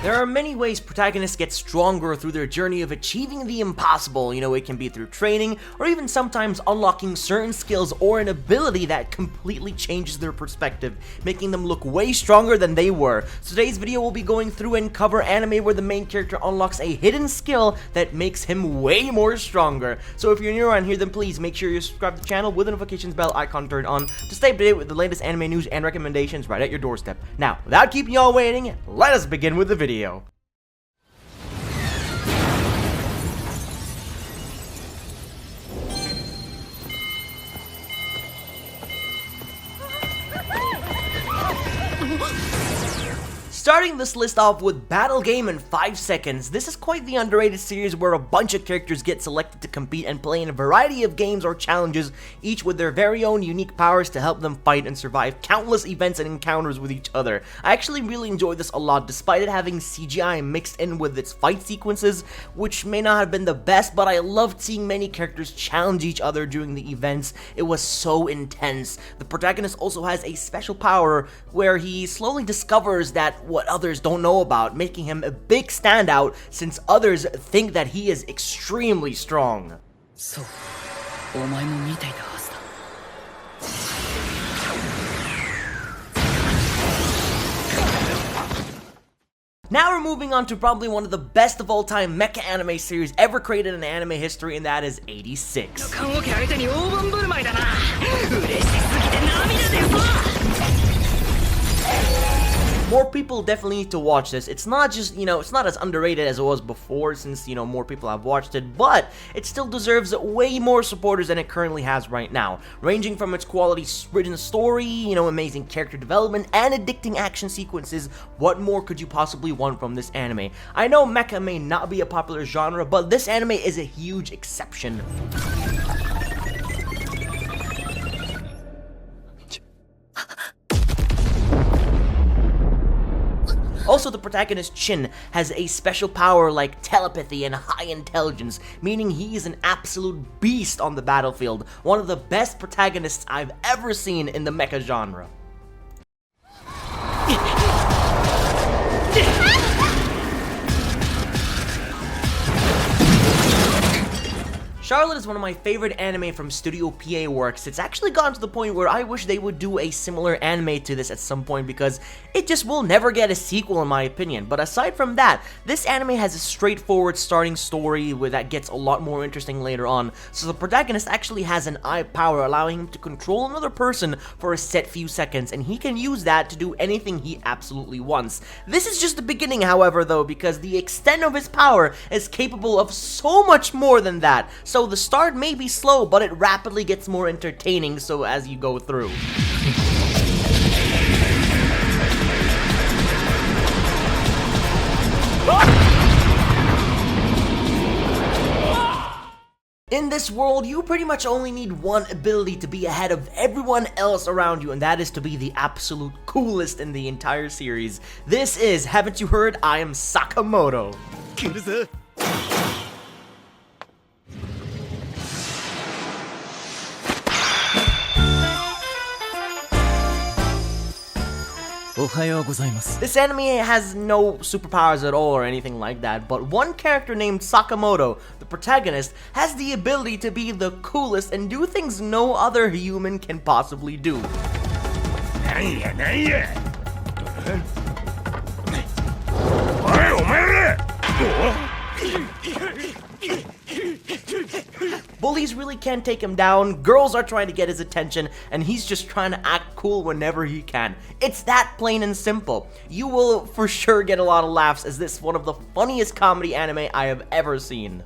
There are many ways protagonists get stronger through their journey of achieving the impossible. It can be through training, or even sometimes unlocking certain skills or an ability that completely changes their perspective, making them look way stronger than they were. So today's video will be going through and cover anime where the main character unlocks a hidden skill that makes him way more stronger. So if you're new around here, then please make sure you subscribe to the channel with the notifications bell icon turned on to stay up to date with the latest anime news and recommendations right at your doorstep. Now, without keeping y'all waiting, let us begin with the video. Starting this list off with Battle Game in 5 seconds. This is quite the underrated series where a bunch of characters get selected to compete and play in a variety of games or challenges, each with their very own unique powers to help them fight and survive countless events and encounters with each other. I actually really enjoyed this a lot, despite it having CGI mixed in with its fight sequences, which may not have been the best, but I loved seeing many characters challenge each other during the events. It was so intense. The protagonist also has a special power where he slowly discovers that what others don't know about, making him a big standout since others think that he is extremely strong. Now we're moving on to probably one of the best of all time mecha anime series ever created in anime history, and that is 86. More people definitely need to watch this. It's not just, it's not as underrated as it was before since, more people have watched it, but it still deserves way more supporters than it currently has right now. Ranging from its quality written story, amazing character development, and addicting action sequences, what more could you possibly want from this anime? I know mecha may not be a popular genre, but this anime is a huge exception. Also, the protagonist Chin has a special power like telepathy and high intelligence, meaning he is an absolute beast on the battlefield, one of the best protagonists I've ever seen in the mecha genre. Charlotte is one of my favorite anime from Studio PA Works. It's actually gotten to the point where I wish they would do a similar anime to this at some point because it just will never get a sequel in my opinion. But aside from that, this anime has a straightforward starting story that gets a lot more interesting later on. So the protagonist actually has an eye power allowing him to control another person for a set few seconds, and he can use that to do anything he absolutely wants. This is just the beginning, however, though, because the extent of his power is capable of so much more than that. So the start may be slow, but it rapidly gets more entertaining so as you go through. In this world, you pretty much only need one ability to be ahead of everyone else around you, and that is to be the absolute coolest in the entire series. This is, haven't you heard, I am Sakamoto. This anime has no superpowers at all or anything like that, but one character named Sakamoto, the protagonist, has the ability to be the coolest and do things no other human can possibly do. Bullies really can't take him down, girls are trying to get his attention, and he's just trying to act cool whenever he can. It's that plain and simple. You will for sure get a lot of laughs, as this is one of the funniest comedy anime I have ever seen.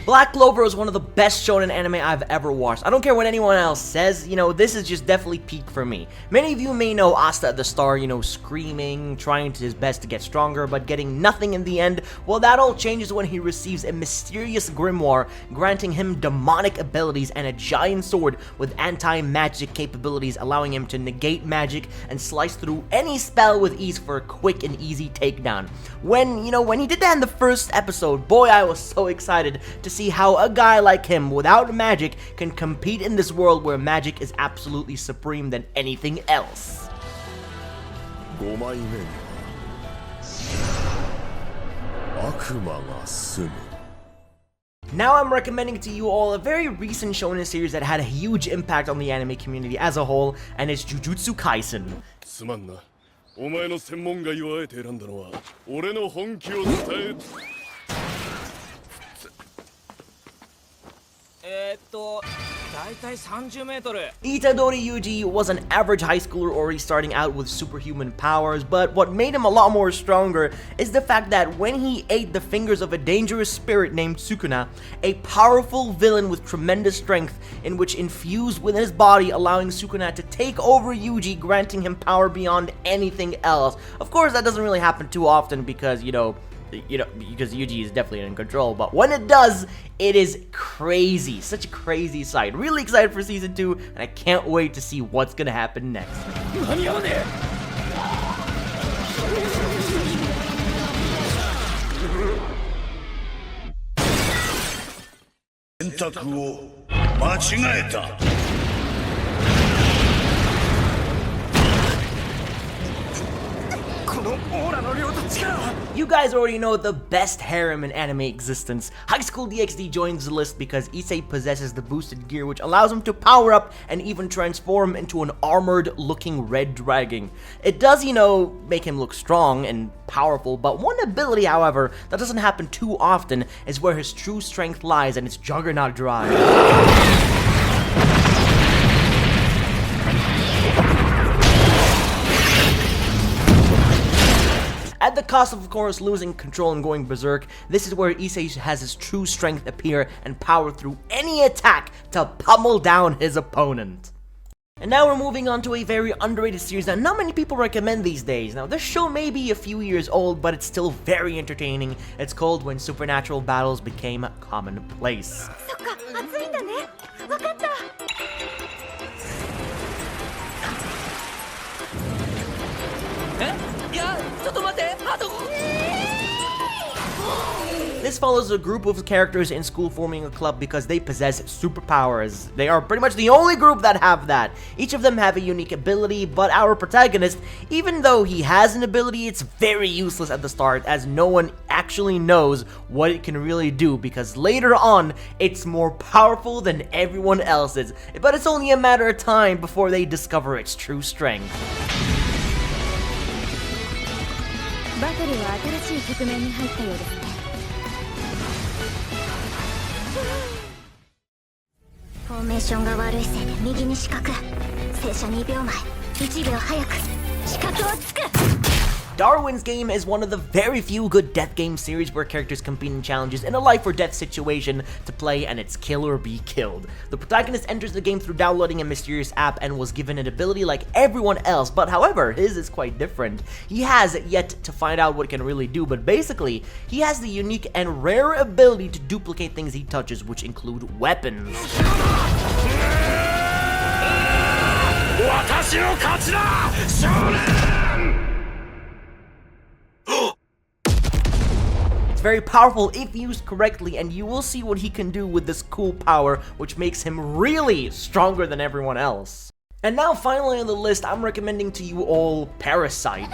Black Clover is one of the best shonen anime I've ever watched. I don't care what anyone else says, this is just definitely peak for me. Many of you may know Asta at the start, screaming, trying his best to get stronger, but getting nothing in the end. Well, that all changes when he receives a mysterious grimoire, granting him demonic abilities and a giant sword with anti-magic capabilities, allowing him to negate magic and slice through any spell with ease for a quick and easy takedown. When he did that in the first episode, boy, I was so excited to see how a guy like him without magic can compete in this world where magic is absolutely supreme than anything else. Now I'm recommending to you all a very recent shonen series that had a huge impact on the anime community as a whole, and it's Jujutsu Kaisen. すまんな。お前の専門外をあえて選んだのは俺の本気を伝え。大体30メートル。 Itadori Yuji was an average high schooler already starting out with superhuman powers, but what made him a lot more stronger is the fact that when he ate the fingers of a dangerous spirit named Sukuna, a powerful villain with tremendous strength in which infused within his body, allowing Sukuna to take over Yuji, granting him power beyond anything else. Of course, that doesn't really happen too often because, because Yuji is definitely in control, but when it does, it is crazy. Such a crazy sight. Really excited for season 2, and I can't wait to see what's gonna happen next. You guys already know the best harem in anime existence. Highschool DxD joins the list because Issei possesses the boosted gear which allows him to power up and even transform into an armored looking red dragon. It does, make him look strong and powerful, but one ability, however, that doesn't happen too often is where his true strength lies, and it's Juggernaut Drive. At the cost of course, losing control and going berserk, this is where Issei has his true strength appear and power through any attack to pummel down his opponent. And now we're moving on to a very underrated series that not many people recommend these days. Now, this show may be a few years old, but it's still very entertaining. It's called When Supernatural Battles Became Commonplace. This follows a group of characters in school forming a club because they possess superpowers. They are pretty much the only group that have that. Each of them have a unique ability, but our protagonist, even though he has an ability, it's very useless at the start as no one actually knows what it can really do because later on, it's more powerful than everyone else's. But it's only a matter of time before they discover its true strength. Darwin's Game is one of the very few good death game series where characters compete in challenges in a life or death situation to play, and it's kill or be killed. The protagonist enters the game through downloading a mysterious app and was given an ability like everyone else, but however, his is quite different. He has yet to find out what it can really do, but basically, he has the unique and rare ability to duplicate things he touches, which include weapons. It's very powerful if used correctly, and you will see what he can do with this cool power, which makes him really stronger than everyone else. And now finally on the list, I'm recommending to you all Parasyte.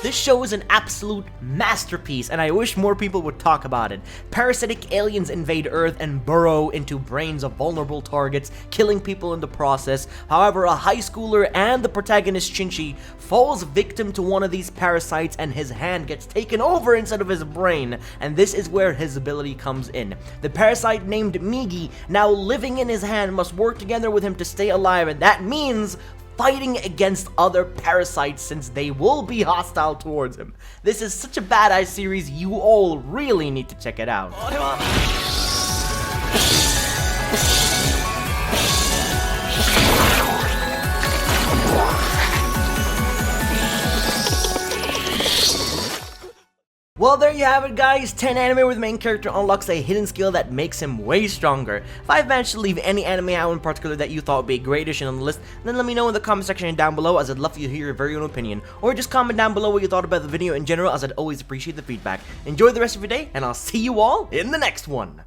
This show is an absolute masterpiece, and I wish more people would talk about it. Parasitic aliens invade Earth and burrow into brains of vulnerable targets, killing people in the process. However, a high schooler and the protagonist Shinji falls victim to one of these parasites and his hand gets taken over instead of his brain, and this is where his ability comes in. The parasite named Migi, now living in his hand, must work together with him to stay alive, and that means fighting against other parasites since they will be hostile towards him. This is such a badass series, you all really need to check it out. Well, there you have it, guys. 10 anime where the main character unlocks a hidden skill that makes him way stronger. If I've managed to leave any anime out in particular that you thought would be a great addition on the list, then let me know in the comment section down below, as I'd love for you to hear your very own opinion. Or just comment down below what you thought about the video in general, as I'd always appreciate the feedback. Enjoy the rest of your day, and I'll see you all in the next one.